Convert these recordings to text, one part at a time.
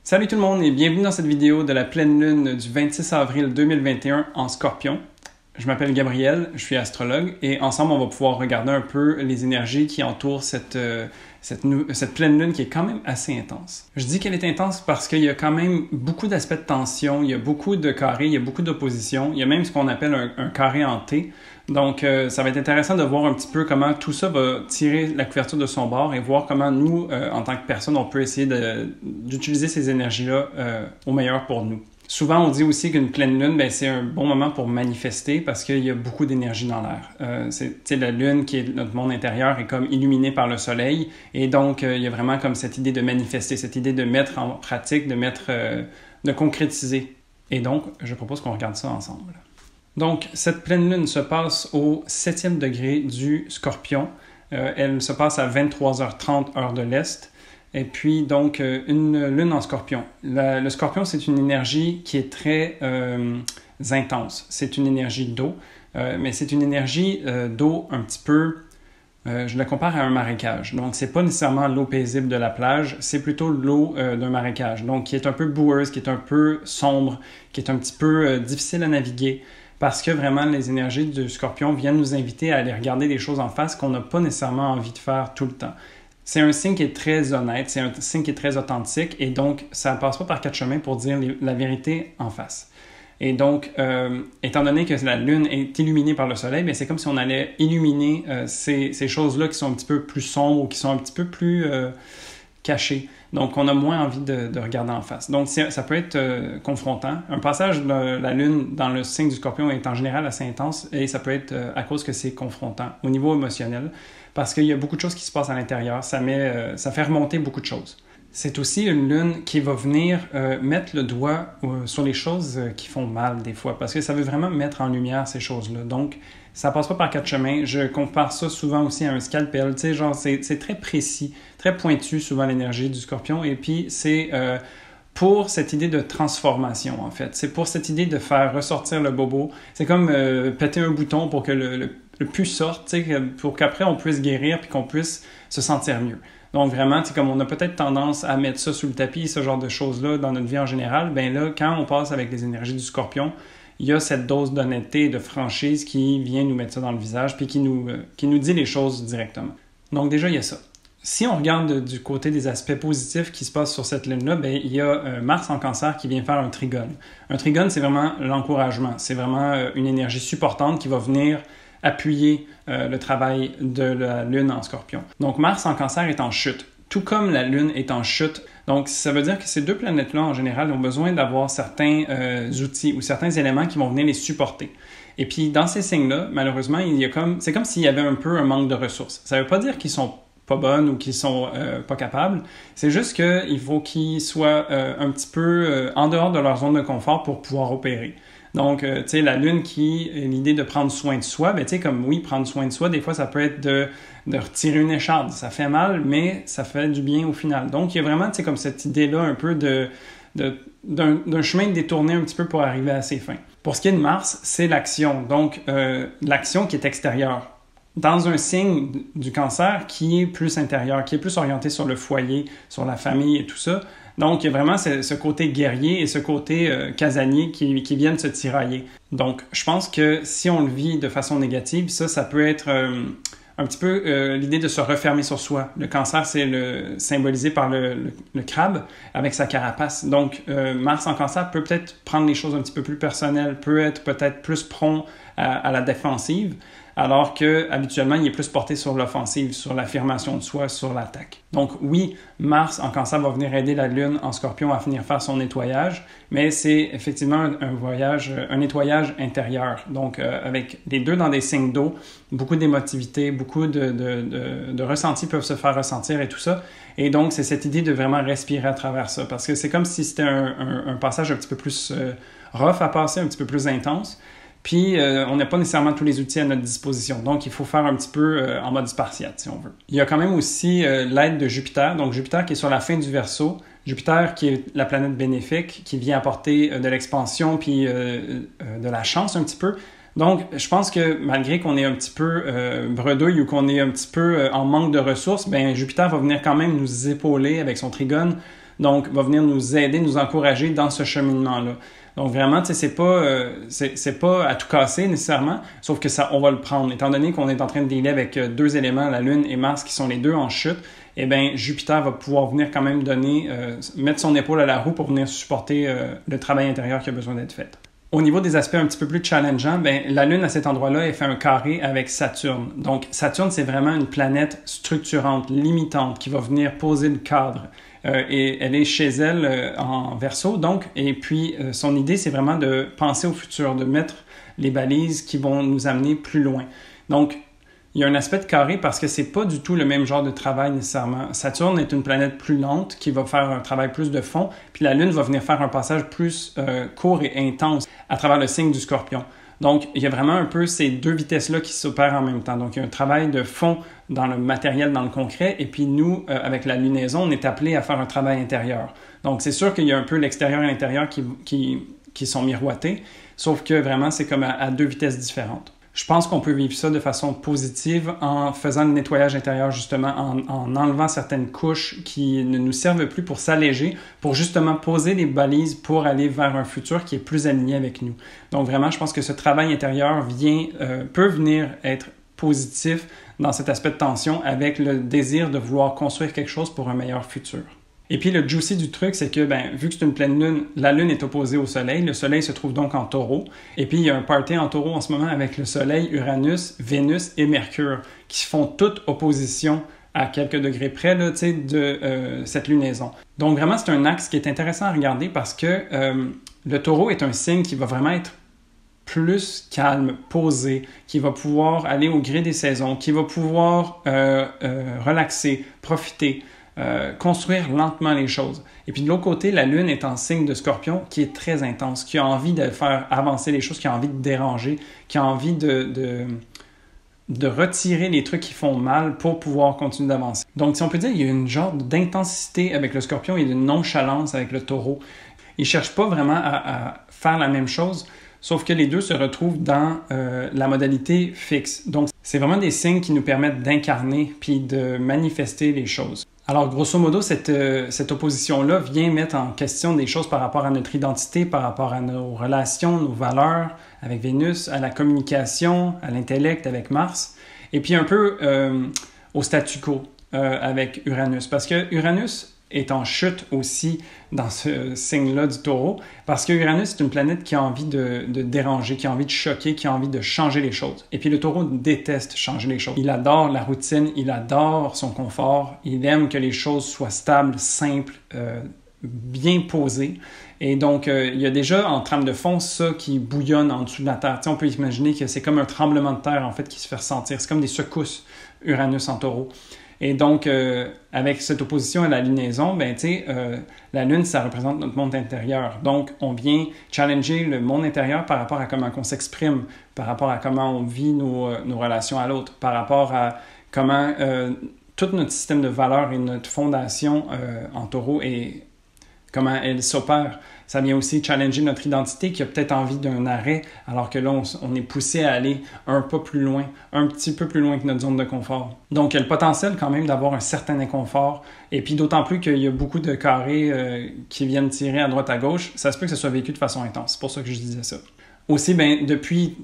Salut tout le monde et bienvenue dans cette vidéo de la pleine lune du 26 avril 2021 en Scorpion. Je m'appelle Gabriel, je suis astrologue et ensemble on va pouvoir regarder un peu les énergies qui entourent cette pleine lune qui est quand même assez intense. Je dis qu'elle est intense parce qu'il y a quand même beaucoup d'aspects de tension, il y a beaucoup de carrés, il y a beaucoup d'opposition, il y a même ce qu'on appelle un carré en T. Donc, ça va être intéressant de voir un petit peu comment tout ça va tirer la couverture de son bord et voir comment nous, en tant que personne, on peut essayer d'utiliser ces énergies-là au meilleur pour nous. Souvent, on dit aussi qu'une pleine lune, c'est un bon moment pour manifester parce qu'il y a beaucoup d'énergie dans l'air. La lune, qui est notre monde intérieur, est comme illuminée par le soleil et donc il y a vraiment comme cette idée de manifester, cette idée de mettre en pratique, de concrétiser. Et donc, je propose qu'on regarde ça ensemble. Donc, cette pleine lune se passe au 7e degré du Scorpion. Elle se passe à 23h30 heure de l'Est. Et puis, donc, une lune en Scorpion. Le Scorpion, c'est une énergie qui est très intense. C'est une énergie d'eau, mais c'est une énergie d'eau un petit peu... je la compare à un marécage. Donc, c'est pas nécessairement l'eau paisible de la plage, c'est plutôt l'eau d'un marécage. Donc, qui est un peu boueuse, qui est un peu sombre, qui est un petit peu difficile à naviguer. Parce que vraiment, les énergies du Scorpion viennent nous inviter à aller regarder des choses en face qu'on n'a pas nécessairement envie de faire tout le temps. C'est un signe qui est très honnête, c'est un signe qui est très authentique, et donc, ça ne passe pas par quatre chemins pour dire la vérité en face. Et donc, étant donné que la Lune est illuminée par le Soleil, c'est comme si on allait illuminer ces choses-là qui sont un petit peu plus sombres ou qui sont un petit peu plus cachées. Donc, on a moins envie de regarder en face. Donc, ça peut être confrontant. Un passage de la Lune dans le signe du Scorpion est en général assez intense et ça peut être à cause que c'est confrontant au niveau émotionnel parce qu'il y a beaucoup de choses qui se passent à l'intérieur. Ça fait remonter beaucoup de choses. C'est aussi une lune qui va venir mettre le doigt sur les choses qui font mal des fois parce que ça veut vraiment mettre en lumière ces choses-là. Donc, ça passe pas par quatre chemins. Je compare ça souvent aussi à un scalpel. Tu sais, genre, c'est très précis, très pointu souvent l'énergie du Scorpion. Et puis, c'est pour cette idée de transformation, en fait. C'est pour cette idée de faire ressortir le bobo. C'est comme péter un bouton pour que le pus sorte, tu sais, pour qu'après on puisse guérir puis qu'on puisse se sentir mieux. Donc vraiment, comme on a peut-être tendance à mettre ça sous le tapis, ce genre de choses-là dans notre vie en général, là, quand on passe avec les énergies du Scorpion, il y a cette dose d'honnêteté et de franchise qui vient nous mettre ça dans le visage puis qui nous dit les choses directement. Donc déjà, il y a ça. Si on regarde du côté des aspects positifs qui se passent sur cette lune-là, il y a Mars en Cancer qui vient faire un trigone. Un trigone, c'est vraiment l'encouragement. C'est vraiment une énergie supportante qui va venir appuyer le travail de la Lune en Scorpion. Donc, Mars en Cancer est en chute, tout comme la Lune est en chute. Donc, ça veut dire que ces deux planètes-là, en général, ont besoin d'avoir certains outils ou certains éléments qui vont venir les supporter. Et puis, dans ces signes-là, malheureusement, c'est comme s'il y avait un peu un manque de ressources. Ça ne veut pas dire qu'ils sont pas bonnes ou qu'ils sont pas capables. C'est juste qu'il faut qu'ils soient un petit peu en dehors de leur zone de confort pour pouvoir opérer. Donc, tu sais, la Lune qui est l'idée de prendre soin de soi, tu sais, comme oui, prendre soin de soi, des fois, ça peut être de retirer une écharde. Ça fait mal, mais ça fait du bien au final. Donc, il y a vraiment, tu sais, comme cette idée-là un peu d'un chemin détourné un petit peu pour arriver à ses fins. Pour ce qui est de Mars, c'est l'action. Donc, l'action qui est extérieure. Dans un signe du Cancer qui est plus intérieur, qui est plus orienté sur le foyer, sur la famille et tout ça. Donc, il y a vraiment ce côté guerrier et ce côté casanier qui viennent se tirailler. Donc, je pense que si on le vit de façon négative, ça peut être un petit peu l'idée de se refermer sur soi. Le Cancer, c'est symbolisé par le crabe avec sa carapace. Donc, Mars en Cancer peut peut-être prendre les choses un petit peu plus personnelles, peut être peut-être plus prompt à la défensive, alors qu'habituellement, il est plus porté sur l'offensive, sur l'affirmation de soi, sur l'attaque. Donc oui, Mars en Cancer va venir aider la Lune en Scorpion à venir faire son nettoyage, mais c'est effectivement un nettoyage intérieur. Donc avec les deux dans des signes d'eau, beaucoup d'émotivité, beaucoup de ressentis peuvent se faire ressentir et tout ça. Et donc, c'est cette idée de vraiment respirer à travers ça, parce que c'est comme si c'était un passage un petit peu plus rough à passer, un petit peu plus intense. Puis, on n'a pas nécessairement tous les outils à notre disposition. Donc, il faut faire un petit peu en mode spartiate, si on veut. Il y a quand même aussi l'aide de Jupiter. Donc, Jupiter qui est sur la fin du Verseau. Jupiter qui est la planète bénéfique, qui vient apporter de l'expansion puis de la chance un petit peu. Donc, je pense que malgré qu'on est un petit peu bredouille ou qu'on est un petit peu en manque de ressources, Jupiter va venir quand même nous épauler avec son trigone Donc, va venir nous aider, nous encourager dans ce cheminement-là. Donc vraiment, tu sais, c'est pas à tout casser nécessairement, sauf que ça, on va le prendre. Étant donné qu'on est en train de dealer avec deux éléments, la Lune et Mars, qui sont les deux en chute, eh bien, Jupiter va pouvoir venir quand même mettre son épaule à la roue pour venir supporter le travail intérieur qui a besoin d'être fait. Au niveau des aspects un petit peu plus challengeants, ben, la Lune, à cet endroit-là, elle fait un carré avec Saturne. Donc, Saturne, c'est vraiment une planète structurante, limitante, qui va venir poser le cadre. Et elle est chez elle en Verseau, donc. Et puis, son idée, c'est vraiment de penser au futur, de mettre les balises qui vont nous amener plus loin. Donc, il y a un aspect de carré parce que c'est pas du tout le même genre de travail nécessairement. Saturne est une planète plus lente qui va faire un travail plus de fond, puis la Lune va venir faire un passage plus court et intense à travers le signe du Scorpion. Donc, il y a vraiment un peu ces deux vitesses-là qui s'opèrent en même temps. Donc, il y a un travail de fond dans le matériel, dans le concret, et puis nous, avec la lunaison, on est appelé à faire un travail intérieur. Donc, c'est sûr qu'il y a un peu l'extérieur et l'intérieur qui sont miroités, sauf que vraiment, c'est comme à deux vitesses différentes. Je pense qu'on peut vivre ça de façon positive en faisant le nettoyage intérieur, justement, en enlevant certaines couches qui ne nous servent plus pour s'alléger, pour justement poser les balises pour aller vers un futur qui est plus aligné avec nous. Donc vraiment, je pense que ce travail intérieur peut venir être positif dans cet aspect de tension avec le désir de vouloir construire quelque chose pour un meilleur futur. Et puis le juicy du truc, c'est que vu que c'est une pleine lune, la lune est opposée au soleil. Le soleil se trouve donc en taureau. Et puis il y a un party en taureau en ce moment avec le soleil, Uranus, Vénus et Mercure qui font toute opposition à quelques degrés près là, de cette lunaison. Donc vraiment, c'est un axe qui est intéressant à regarder parce que le taureau est un signe qui va vraiment être plus calme, posé, qui va pouvoir aller au gré des saisons, qui va pouvoir relaxer, profiter, construire lentement les choses. Et puis de l'autre côté, la Lune est en signe de Scorpion qui est très intense, qui a envie de faire avancer les choses, qui a envie de déranger, qui a envie de retirer les trucs qui font mal pour pouvoir continuer d'avancer. Donc si on peut dire, il y a une genre d'intensité avec le Scorpion et de nonchalance avec le Taureau. Ils ne cherchent pas vraiment à faire la même chose, sauf que les deux se retrouvent dans la modalité fixe. Donc c'est vraiment des signes qui nous permettent d'incarner puis de manifester les choses. Alors, grosso modo, cette opposition-là vient mettre en question des choses par rapport à notre identité, par rapport à nos relations, nos valeurs avec Vénus, à la communication, à l'intellect avec Mars, et puis un peu au statu quo avec Uranus. Parce que Uranus est en chute aussi dans ce signe-là du Taureau, parce que Uranus est une planète qui a envie de déranger, qui a envie de choquer, qui a envie de changer les choses. Et puis le Taureau déteste changer les choses. Il adore la routine, il adore son confort, il aime que les choses soient stables, simples, bien posées. Et donc, il y a déjà en trame de fond ça qui bouillonne en dessous de la Terre. On peut imaginer que c'est comme un tremblement de terre en fait qui se fait ressentir. C'est comme des secousses, Uranus en Taureau. Et donc, avec cette opposition à la lunaison, la Lune, ça représente notre monde intérieur. Donc, on vient challenger le monde intérieur par rapport à comment on s'exprime, par rapport à comment on vit nos relations à l'autre, par rapport à comment tout notre système de valeurs et notre fondation en taureau et comment elle s'opère. Ça vient aussi challenger notre identité qui a peut-être envie d'un arrêt, alors que là, on est poussé à aller un pas plus loin, un petit peu plus loin que notre zone de confort. Donc, il y a le potentiel quand même d'avoir un certain inconfort. Et puis, d'autant plus qu'il y a beaucoup de carrés qui viennent tirer à droite à gauche, ça se peut que ce soit vécu de façon intense. C'est pour ça que je disais ça. Aussi, depuis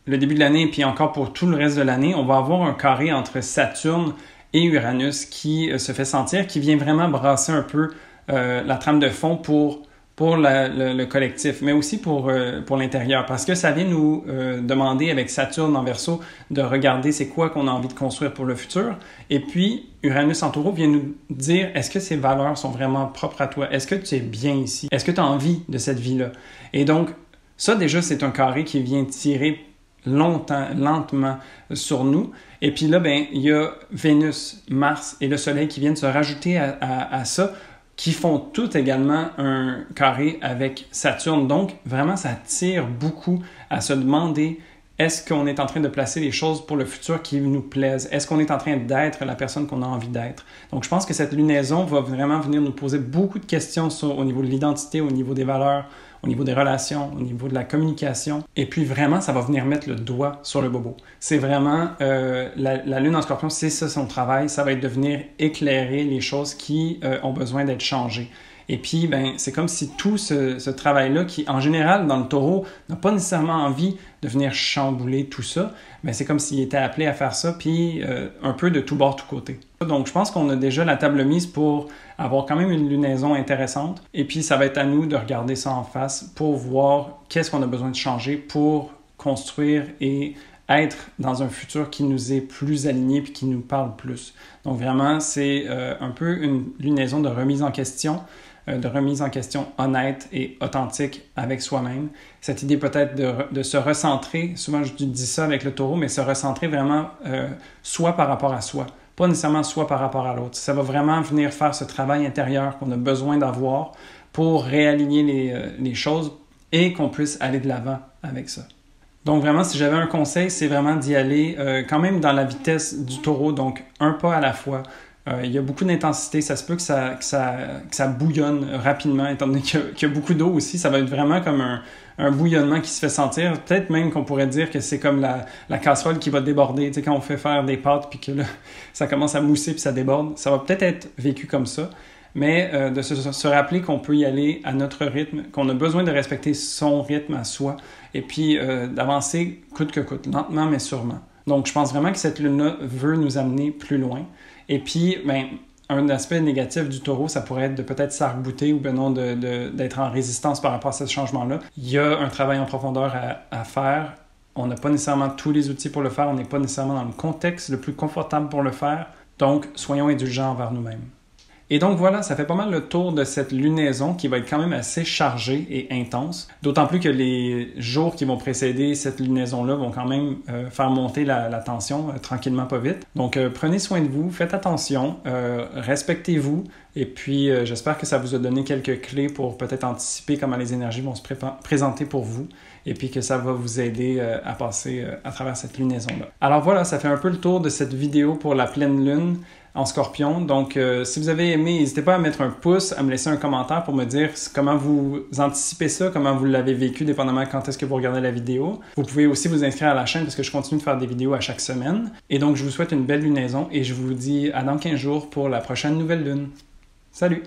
le début de l'année et puis encore pour tout le reste de l'année, on va avoir un carré entre Saturne et Uranus qui se fait sentir, qui vient vraiment brasser un peu la trame de fond pour le collectif, mais aussi pour l'intérieur, parce que ça vient nous demander avec Saturne en Verseau de regarder c'est quoi qu'on a envie de construire pour le futur, et puis Uranus en Taureau vient nous dire est-ce que ces valeurs sont vraiment propres à toi, est-ce que tu es bien ici, est-ce que tu as envie de cette vie-là, et donc ça déjà c'est un carré qui vient tirer lentement sur nous. Et puis là, il y a Vénus, Mars et le Soleil qui viennent se rajouter à ça, qui font tout également un carré avec Saturne. Donc, vraiment, ça tire beaucoup à se demander est-ce qu'on est en train de placer les choses pour le futur qui nous plaisent? Est-ce qu'on est en train d'être la personne qu'on a envie d'être? Donc, je pense que cette lunaison va vraiment venir nous poser beaucoup de questions au niveau de l'identité, au niveau des valeurs, au niveau des relations, au niveau de la communication. Et puis, vraiment, ça va venir mettre le doigt sur le bobo. C'est vraiment, la Lune en Scorpion, c'est ça son travail. Ça va être de venir éclairer les choses qui ont besoin d'être changées. Et puis, ben, c'est comme si tout ce travail-là, qui en général, dans le taureau, n'a pas nécessairement envie de venir chambouler tout ça, ben, c'est comme s'il était appelé à faire ça, puis un peu de tout bord, tout côté. Donc, je pense qu'on a déjà la table mise pour avoir quand même une lunaison intéressante. Et puis, ça va être à nous de regarder ça en face pour voir qu'est-ce qu'on a besoin de changer pour construire et être dans un futur qui nous est plus aligné puis qui nous parle plus. Donc vraiment, c'est un peu une lunaison de remise en question honnête et authentique avec soi-même. Cette idée peut-être de se recentrer, souvent je dis ça avec le taureau, mais se recentrer vraiment soi par rapport à soi, pas nécessairement soi par rapport à l'autre. Ça va vraiment venir faire ce travail intérieur qu'on a besoin d'avoir pour réaligner les choses et qu'on puisse aller de l'avant avec ça. Donc vraiment, si j'avais un conseil, c'est vraiment d'y aller quand même dans la vitesse du taureau, donc un pas à la fois. Il y a beaucoup d'intensité, ça se peut que ça bouillonne rapidement, étant donné qu'il y a beaucoup d'eau aussi. Ça va être vraiment comme un bouillonnement qui se fait sentir. Peut-être même qu'on pourrait dire que c'est comme la casserole qui va déborder. Tu sais, quand on fait faire des pâtes puis que là, ça commence à mousser puis ça déborde, ça va peut-être être vécu comme ça. Mais de se rappeler qu'on peut y aller à notre rythme, qu'on a besoin de respecter son rythme à soi, et puis d'avancer coûte que coûte, lentement mais sûrement. Donc, je pense vraiment que cette lune-là veut nous amener plus loin. Et puis, ben, un aspect négatif du taureau, ça pourrait être de peut-être s'arc-bouter ou ben non d'être en résistance par rapport à ce changement-là. Il y a un travail en profondeur à faire. On n'a pas nécessairement tous les outils pour le faire. On n'est pas nécessairement dans le contexte le plus confortable pour le faire. Donc, soyons indulgents envers nous-mêmes. Et donc voilà, ça fait pas mal le tour de cette lunaison qui va être quand même assez chargée et intense. D'autant plus que les jours qui vont précéder cette lunaison-là vont quand même faire monter la tension tranquillement, pas vite. Donc prenez soin de vous, faites attention, respectez-vous. Et puis j'espère que ça vous a donné quelques clés pour peut-être anticiper comment les énergies vont se présenter pour vous. Et puis que ça va vous aider à passer à travers cette lunaison-là. Alors voilà, ça fait un peu le tour de cette vidéo pour la pleine lune en Scorpion. Donc, si vous avez aimé, n'hésitez pas à mettre un pouce, à me laisser un commentaire pour me dire comment vous anticipez ça, comment vous l'avez vécu, dépendamment quand est-ce que vous regardez la vidéo. Vous pouvez aussi vous inscrire à la chaîne parce que je continue de faire des vidéos à chaque semaine. Et donc, je vous souhaite une belle lunaison et je vous dis à dans 15 jours pour la prochaine nouvelle lune. Salut!